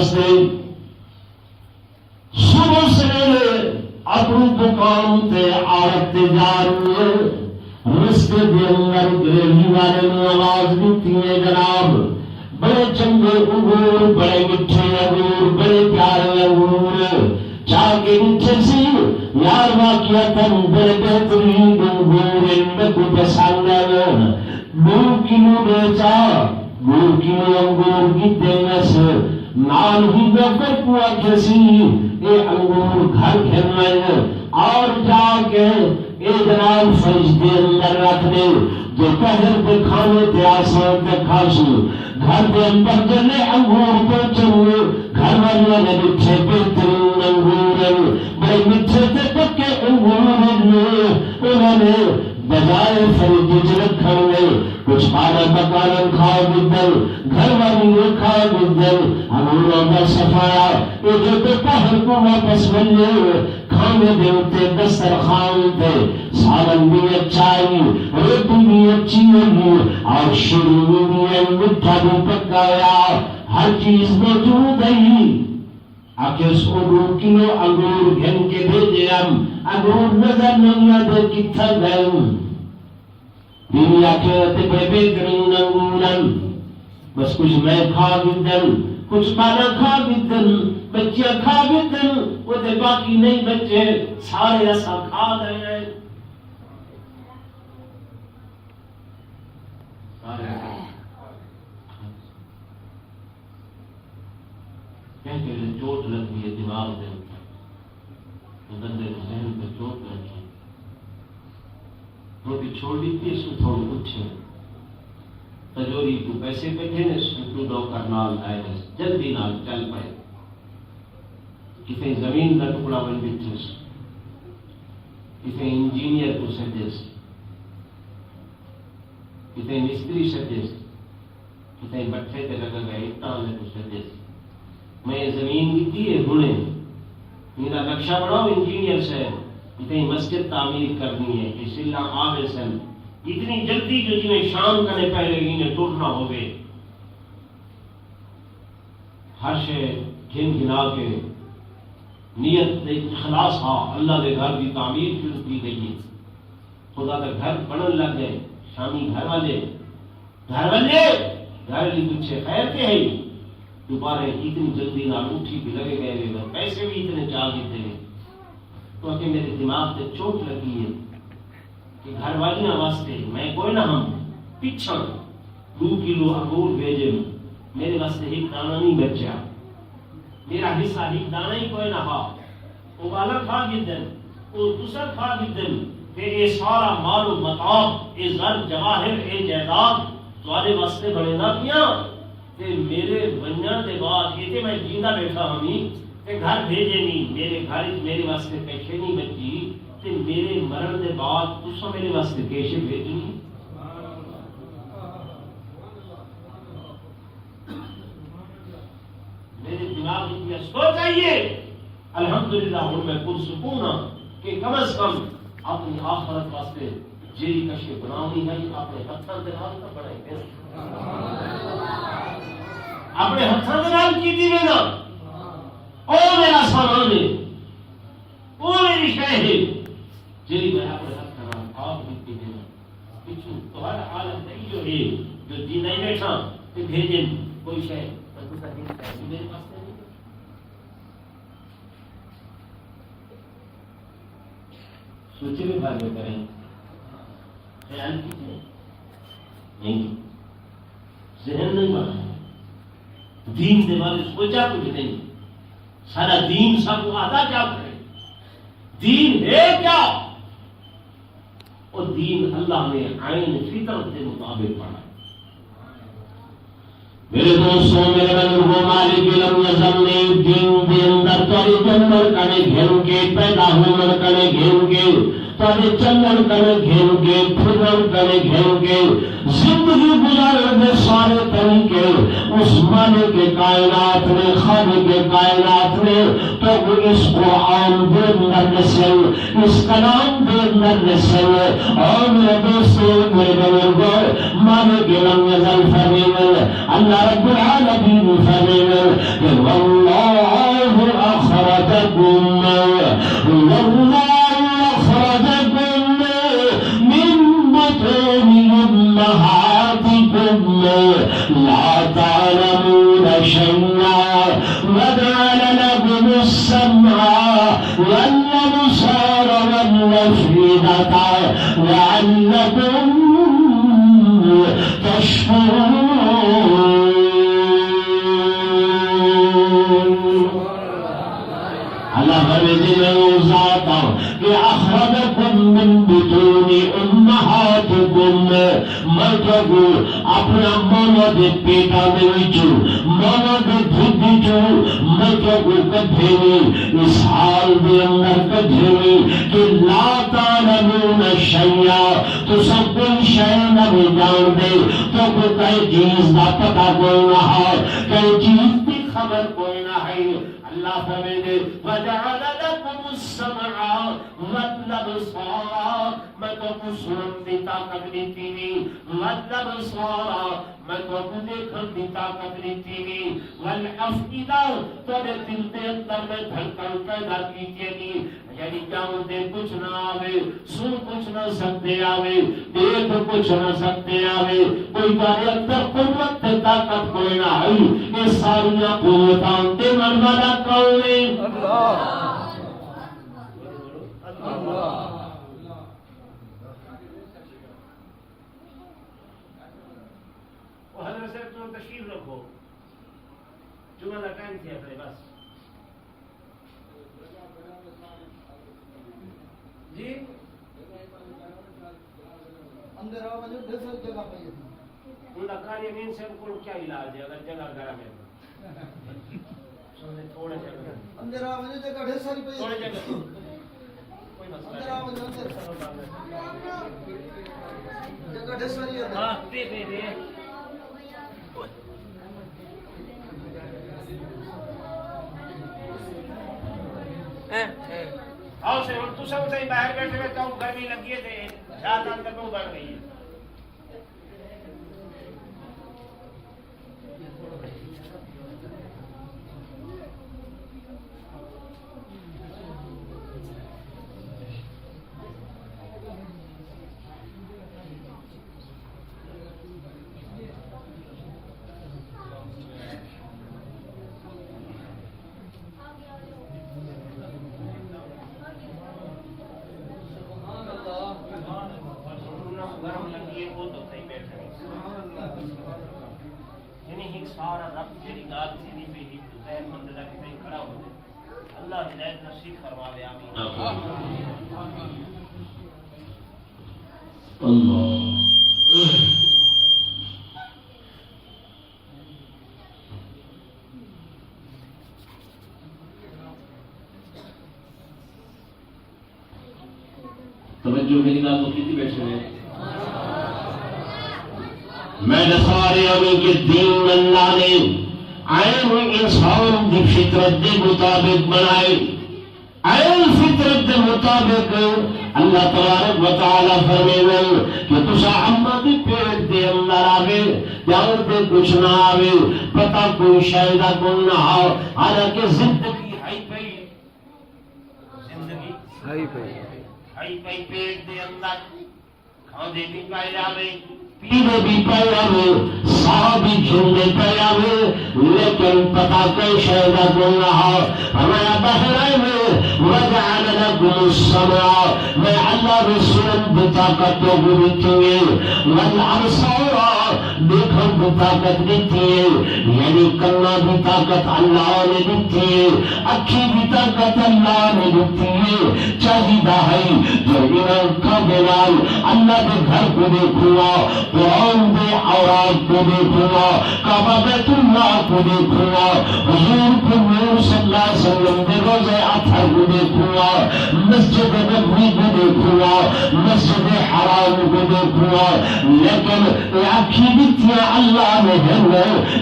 واسطے صبح سویرے اپنی دکان تے عورت جاری رستے دے اندر گریلی والے نے آواز دیتی ہے جناب بڑے چنگے انگور بڑے میٹھے انگور بڑے پیارے انگور چاہ کے نیچے سی یار واقعتاً بڑے بہترین انگور ان میں کو پسند ہے 2 کلو بیچا 2 کلو انگور کی دینے سے نال ہی نوکر کو کسی اے انگور گھر گھر اور جا کے اے جناب فریج کے اندر رکھ دے دوپہر کے کھانے تے آسان تے کھاسو گھر کے اندر جلے انگور کو چلے گھر والے نے میٹھے بہترین انگور بڑے میٹھے تے پکے انگور انہوں نے بجائے فریج رکھنے میں کچھ پانا پکانا کھا گدل گھر والی نے کھا گدل انگوروں کا صفایا یہ جو دوپہر کو واپس ملے کھانے دیتے دسترخوان تے سالن بھی اچھائی روٹی بھی اچھی ہوئی اور شیرینی بھی میٹھا بھی پکایا ہر چیز موجود ہے آکے اس کو 2 کلو انگور گھن کے بھیجے ہم انگور نظر نہیں آتے کتھا گئے بیوی آکے تے بے کریں انگورن بس کچھ میں کھا گدن کچھ مانا کھا گدن بچیاں کھا گدن وہ تے باقی نہیں بچے سارے ایسا کھا گئے ہیں کہ چوٹ لگی ہے دماغ دے بندے کے ذہن پہ چوٹ لگی روٹی چھوڑ دی تھی اس کو تھوڑی اٹھے تجوری کو پیسے پہ تھے اس کو نوکر نال آئے جلدی نال چل پائے کسی زمین کا ٹکڑا بن بیٹھے کسی انجینئر کو سجس کسی مستری سجس کسی بٹھے تے لگا گئے اٹھانے کو سجس میں زمین کی دیئے گھنے میرا نقشہ بناؤ انجینئر سے اتنی مسجد تعمیر کرنی ہے اس اللہ آبے سن اتنی جلدی جو جنہیں شام کرنے پہلے انہیں ٹوٹنا ہو گئے ہر شے گھن گھنا کے نیت اخلاص ہاں اللہ دے گھر کی تعمیر شروع کی گئی ہے خدا کا گھر بنن لگ گئے شامی گھر والے گھر لی کچھ خیر کے ہے دوبارہ اتنی جلدی نہ اٹھی بھی لگے گئے پیسے بھی اتنے چال دیتے ہیں تو کہ میرے دماغ سے چوٹ لگی ہے کہ گھر والیاں واسطے میں کوئی نہ ہم پچھڑ 2 کلو انگور بھیجے میرے واسطے ایک دانہ نہیں بچا میرا حصہ ایک دانہ ہی کوئی نہ ہا وہ والا کھا گدن وہ دوسرا کھا گدن کہ یہ سارا مال و متاع یہ زر جواہر یہ جائیداد تمہارے واسطے بڑے نہ کیا کہ میرے بنیا کے بعد یہ میں جیندہ بیٹھا ہمیں کہ گھر بھیجے نہیں میرے گھر میرے واسطے پیسے نہیں بچی کہ میرے مرن کے بعد تسا میرے واسطے پیسے بھیجنی میرے دماغ میں سوچ آئیے الحمدللہ ہوں میں پرسکون ہوں کہ کم از کم اپنی آخرت واسطے جیری کشے بناونی ہے اپنے ہتھاں دے نال نہ بنائے اپنے ہتھاں دے نال کی دی نا او میرا سامان ہے او میری شے ہے جیری میں اپنے ہتھاں نال آپ کی دینا پچھو تمہارا عالم نہیں جو ہے جو دی نہیں بیٹھا کہ بھیجیں کوئی شے تو کا دین پیسے میرے پاس نہیں سوچے بھی بات کریں خیال کیجیے نہیں ذہن نہیں بنا دین کے بارے سوچا کچھ نہیں سارا دین سب کو آتا کیا کرے دین ہے کیا اور دین اللہ نے عین فطرت کے مطابق پڑھا میرے دوستوں میرے بزرگوں مالک علم نظم نے دین دے اندر توڑی جنمر کنے گھن کے پیدا ہومن کنے گھن کے توڑی چنگن کنے گھن کے پھرن کنے گھن کے زندگی گزارنے سارے طریقے اس مالک کے کائنات نے خالق کے کائنات نے تو اس قرآن دے اندر نسل اس کلام دے اندر نسل اور میرے دوستوں میرے بزرگوں مالک علم نظم فرمینے اللہ رب العالمین فرمینے کہ اللہ فرماتے میں وہ ذات ہوں کہ اخرجکم من بطون امہاتکم، میں تو اپنا مانا دے پیٹا میں وچوں مانا دے دھد وچوں میں تو کدھے اس حال دے اندر کدھے کہ لا تعلمون شیئا، تو سب کوئی شے نہ جان دے، تو کوئی چیز دا پتہ کوئی نہ ہے، کوئی چیز کی خبر کوئی نہ ہے۔ اللہ فرمائے وجعل لكم السمع والابصار، میں تو کو سنن دی طاقت دیتی نہیں، والابصار میں تو کو دیکھن دی طاقت دیتی نہیں، والافئدہ تیرے دل کے اندر میں دھڑکن پیدا کیجیے نہیں، یعنی جاؤ دے کچھ نہ آوے، سن کچھ نہ سکتے آوے، دیکھ کچھ نہ سکتے آوے، کوئی تارے اندر قوت تے طاقت کوئی نہ ہے، یہ ساریاں قوتاں تے من والا کون ہے؟ اللہ اللہ۔ حضرت صاحب تم تشریف رکھو، جمعہ کا ٹائم تھیا کرے بس جی اندر آو وجہ دوسری جگہ پہ ان کا قاری امین صاحب کو کیا علاج ہے اگر جگہ گھر میں تھوڑے جگہ اندر آو وجہ جگہ ڈھیر ساری پہ تھوڑے جگہ کوئی مسئلہ اندر آو وجہ جگہ ڈھیر ساری ہے۔ ہاں دے دے دے آؤ سے تو سب سے باہر بیٹھے ہوئے تو گرمی لگی ہے رات اندر میں بڑھ گئی ہے۔ گرم لگی ہے وہ تو صحیح بیٹھے یعنی ایک سارا رب تیری گال سیدھی پہ ہی ذہن مند لگا کہ کہیں کھڑا ہو جائے۔ اللہ ہدایت نصیب فرماوے آمین۔ اللہ توجہ میری بات کو کسی بیٹھے ہوئے میں سارے امین کے دین اللہ نے عین انسان کی فطرت کے مطابق بنائے، عین فطرت کے مطابق اللہ تبارک و تعالی فرمائے کہ تسا اما دی پیٹ دے اندر آوے جاؤ دے کچھ نہ آوے پتہ کوئی شاید کون نہ ہو، حالانکہ زندگی ہے پئی، زندگی ہائی پہ آئی پئی پیٹ دے اندر کھاندے بھی پائے جاوے پینے بھی پائے جاوے ساہ بھی جھولنے پائے جاوے، لیکن پتہ کوئی شاید کون نہ ہو۔ ہمارا بہرائے میں وجعل لكم السمع، میں اللہ رسول کی طاقت کو دیتی ہے، والابصار دیکھن کی طاقت دیتی ہے، یعنی کنا کی طاقت اللہ نے دیتی ہے، اکھی کی طاقت اللہ نے دیتی ہے۔ چاہیدہ ہے جو انہوں کا دلال اللہ کے گھر کو دیکھوا، قرآن دے اوراد کو دیکھوا، کعبہ بیت اللہ کو دیکھوا، حضور کو نور صلی اللہ علیہ وسلم دے روزے اطہر کو دیکھوا، مسجد نبوی کو دیکھوا، مسجد حرام کو دیکھوا، لیکن آنکھی دیتیا اللہ نے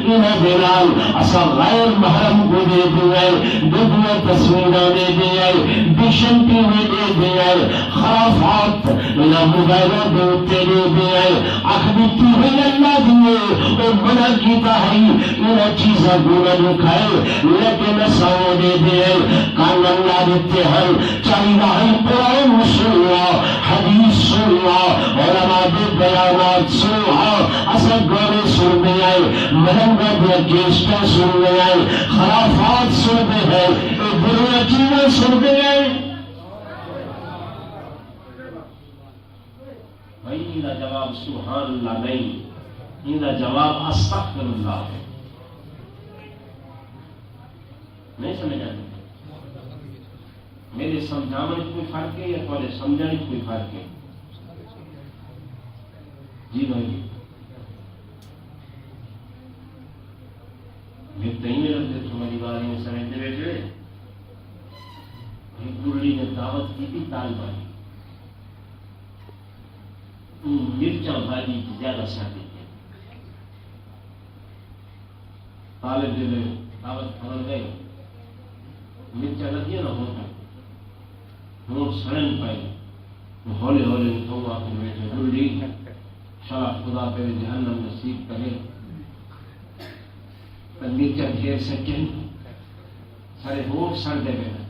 انہیں دلال اسا غیر محرم کو دے دیا، دنیا تصویرہ دے دیا، بشنٹی میں دے دیا، خرافات انہیں موبائلوں دے اتے دے دیا، اخبیتی ہوئی اللہ دیئے اور منع کیتا ہے انہیں چیزیں گونا دکھائے، لیکن ساؤں دے دیا کان اللہ دیتے ہیں۔ چاہیدہ ہے قرآن سنوا، حدیث سنوا، علماء دے بیانات سنوا، اصل گونے سننے آئے، مہنگا دیا گیسٹا سننے آئے، خرافات سننے ہیں، دنیا چیزیں سننے آئے۔ بھائی یہ جواب سبحان اللہ نہیں، یہ جواب استغفر اللہ ہے، نہیں سمجھا؟ میرے سمجھانے کوئی فرق ہے یا تھوڑے سمجھنے کوئی فرق ہے؟ جی بھائی میں کہیں میں رکھتے تمہاری باری میں سمجھتے بیٹھے گرلی نے دعوت کی تھی طالبانی مرچا بھاجی کی زیادہ شادی ہے طالب علم دعوت پڑھ گئے مرچا لگی نا ہوتا روڈ سڑن پائی ہولے ہولے تو آپ کو بیٹھے گرلی شاہ خدا پہ جہنم نصیب کرے مرچا ڈھیر سکے سارے ہوٹ سڑ دے بیٹھے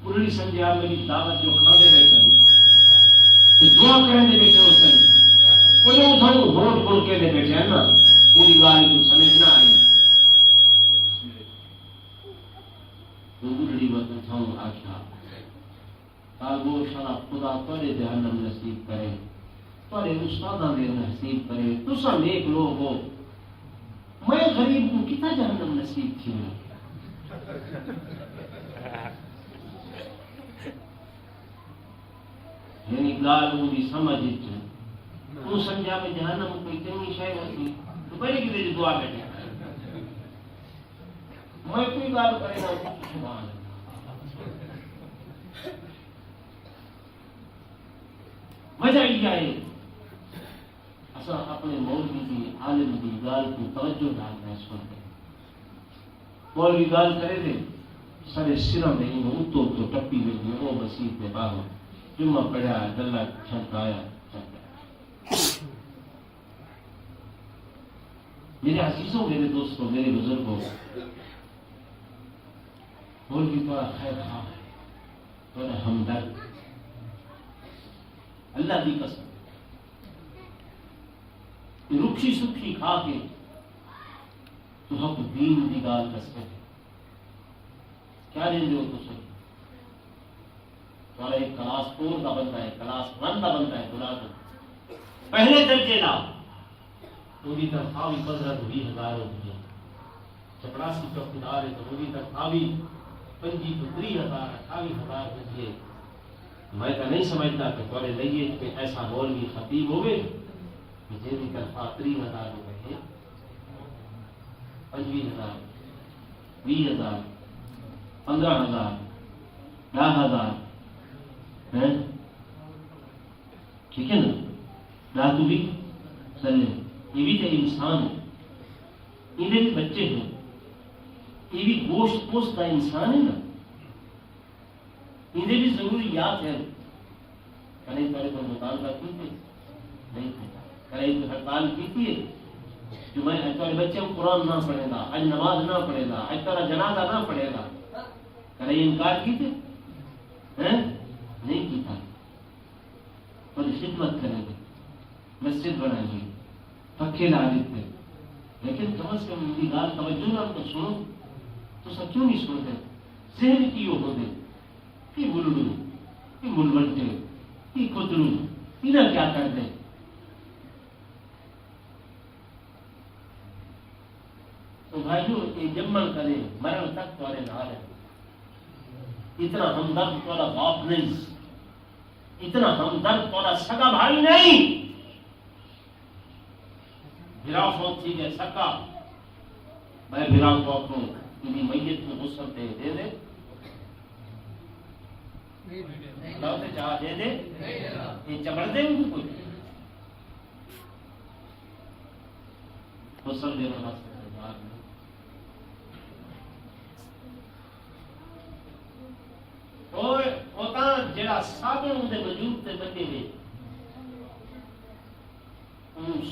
پوری سمجھا میری دعوت جو کھانے بیٹھا دعا کرنے دے بیٹھے اس نے کوئی اٹھاؤ ہوٹ بول کے دے بیٹھے ہے نا پوری بات کو سمجھ نہ آئی گرلی وقت اٹھاؤں آخیا وہ شاہ خدا تھوڑے جہنم نصیب کرے تھوڑے استادہ نے نصیب کرے تسا نیک لوگ ہو میں غریب کو کتنا جہنم نصیب تھی یعنی گال مجھے سمجھ تو سمجھا میں جہنم کوئی کمی شاید ہوتی تو پہلے کی تیری دعا بیٹھے میں کوئی گال کرے گا سبحان وجہ یہ ہے اصلا اپنے مولوی کی عالم کی گال کو توجہ ڈالنا ہے سنتے مولوی گال کرے دے سارے سرہ میں ہی اتو تو ٹپی میں بھی وہ مسیح پہ باہر جمعہ پڑھا گلہ چھنکایا میرے عزیزوں میرے دوستوں میرے بزرگوں مولوی تھوڑا خیر خواہ ہے تھوڑا ہمدرد اللہ دی قسم رکھی سکھی کھا کے تو حق دین دی گال قسم کیا لیں ہو تو سن تھوڑا ایک کلاس 4 کا بنتا ہے کلاس 1 کا بنتا ہے بلا تو پہلے درجے لا پوری تنخواہ بھی 15,000 ہوتی ہے چپڑاسی چوکیدار ہے تو پوری تنخواہ بھی 25,000 28,000 ہوتی ہے میں تو نہیں سمجھتا کہ تھوڑے لئیے کہ ایسا مولوی خطیب ہوئے کہ جیسی تنخواہ 30,000 روپے ہے 25,000 20,000 15,000 10,000 ٹھیک ہے نا راتو بھی سلے یہ بھی تو انسان ہے انہیں بھی بچے ہیں یہ بھی گوشت پوست کا انسان ہے نا انہیں بھی ضروریات ہیں کہیں تھوڑے پر مطالعہ کا کی تھے نہیں تھے کہیں تو ہڑتال کی تھی جو میں تھوڑے بچے کو قرآن نہ پڑھے گا آج نماز نہ پڑھے گا آج تھوڑا جنازہ نہ پڑھے گا کہیں انکار کی تھے نہیں کی تھا اور خدمت کریں گے مسجد بنائیں گے پکے لا دیتے لیکن کم از کم میری گال توجہ نہ تو سنو تو سب کیوں نہیں سنتے ذہن کی ہو دے کہ بلڈو کہ ملوٹے کہ کترو انہیں کیا کر دیں تو بھائیو یہ جمل کرے مرن تک تمہارے نال ہے اتنا ہمدرد تمہارا باپ نہیں اتنا ہمدرد تمہارا سگا بھائی نہیں بھرا فوت تھی گئے سکا میں بھرا فوت ہوں انہیں میت کو غسل دے دے اللہ سے چاہ دے دے یہ چبڑ دے ان کو کوئی غسل دے رہا ہوتا جڑا صابن اندے وجود تے بنے ہوئے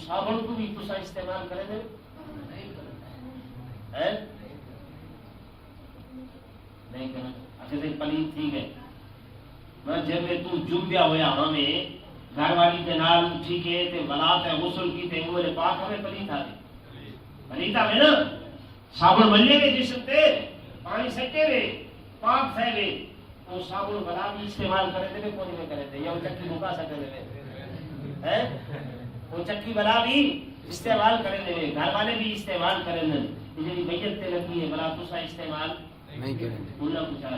صابن کو بھی تسا استعمال کرے دے نہیں کرنا اچھے سے پلیت تھی گئے میں جب میں تو جمبیا ہویا ہمیں گھر والی کے نال اٹھی کے تے بلات ہے غسل کی تے وہ پاک ہمیں پلیت آتے پلیت آتے نا صابن ملے گے جسم تے پانی سکے رے پاک پھیلے وہ صابن بلا بھی استعمال کرے دے کوئی نہیں کرے دے یا وہ چکی بھوکا سکے دے وہ چکی بلا بھی استعمال کرے دے گھر والے بھی استعمال کرے دے جی بیت تے لگی ہے بلا تسا استعمال نہیں کرے اللہ کو چاہ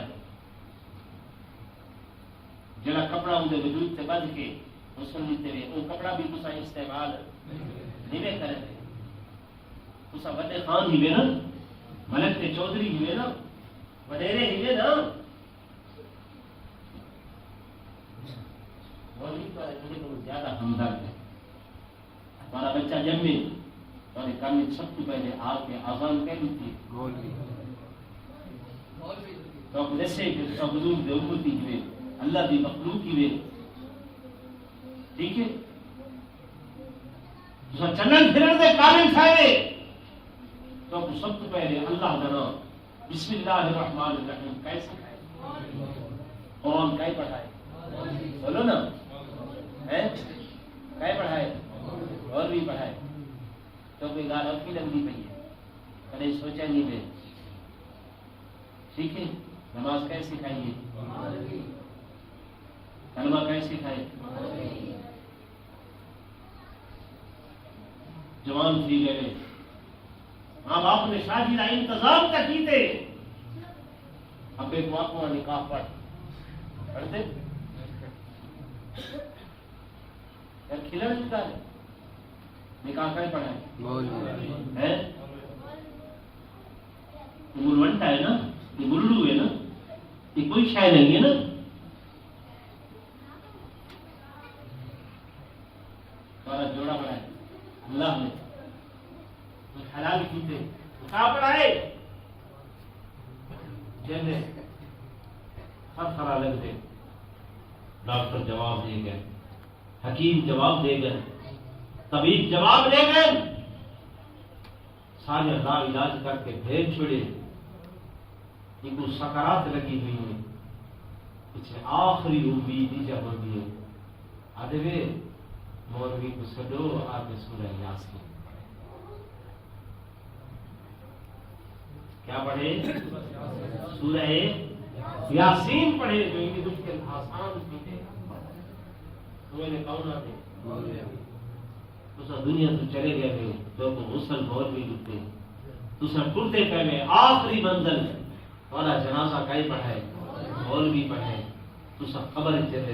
جڑا کپڑا اندر وجود تے بدھ کے مسلم تے وہ کپڑا بھی تسا استعمال نہیں کرے تسا وڈے خان ہی نا ملک تے چودھری ہی نا وڈیرے ہی نا مولوی تو بہت زیادہ ہمدرد ہے ہمارا بچہ جمے اور کام میں سب سے پہلے آپ کے آزان کہہ دی تھی تو آپ جیسے کہ سب حضور دے امتی ہوئے اللہ دی مخلوق ہوئے ٹھیک ہے تو چلن پھرن دے قابل تھے تو آپ سب سے پہلے اللہ کا نام بسم اللہ الرحمن الرحیم کیسے کھائے قرآن کئی پڑھائے بولو نا کئی پڑھائے اور بھی پڑھائے تو کوئی گال اور کی لگنی پئی ہے کبھی سوچا نہیں میں ٹھیک ہے نماز کیسے کھائیے کلمہ کیسے کھائے جوان تھی گئے ماں باپ نے شادی کا انتظام کا کیتے اب ایک واقعہ نکاح پڑھتے کھلڑ چکا ہے نکاح کا پڑھائے گلونٹا ہے نا یہ گلو ہے نا یہ کوئی شے نہیں ہے نا تمہارا جوڑا بنائے اللہ نے حلال کیتے نکاح پڑھائے جیسے خرا لگ دے ڈاکٹر جواب دے گئے حکیم جواب دے گئے طبیب جواب دے گئے سارے علاج کر کے بھیج چھوڑے ان کو سکرات لگی ہوئی ہے پیچھے آخری امید ہی جب ہوتی ہے آدھے مولوی کو سڈو آگے سورہ یاسین کیا پڑھے سورہ یاسین پڑھے جو ان کی مشکل آسان تھی تمہیں نے کون آتے تو دنیا تو چلے گئے تو غسل بہت بھی لکھتے تو سب ٹوٹتے پہلے آخری منزل والا جنازہ کئی پڑھائے مولوی پڑھائے تو سب خبر چلے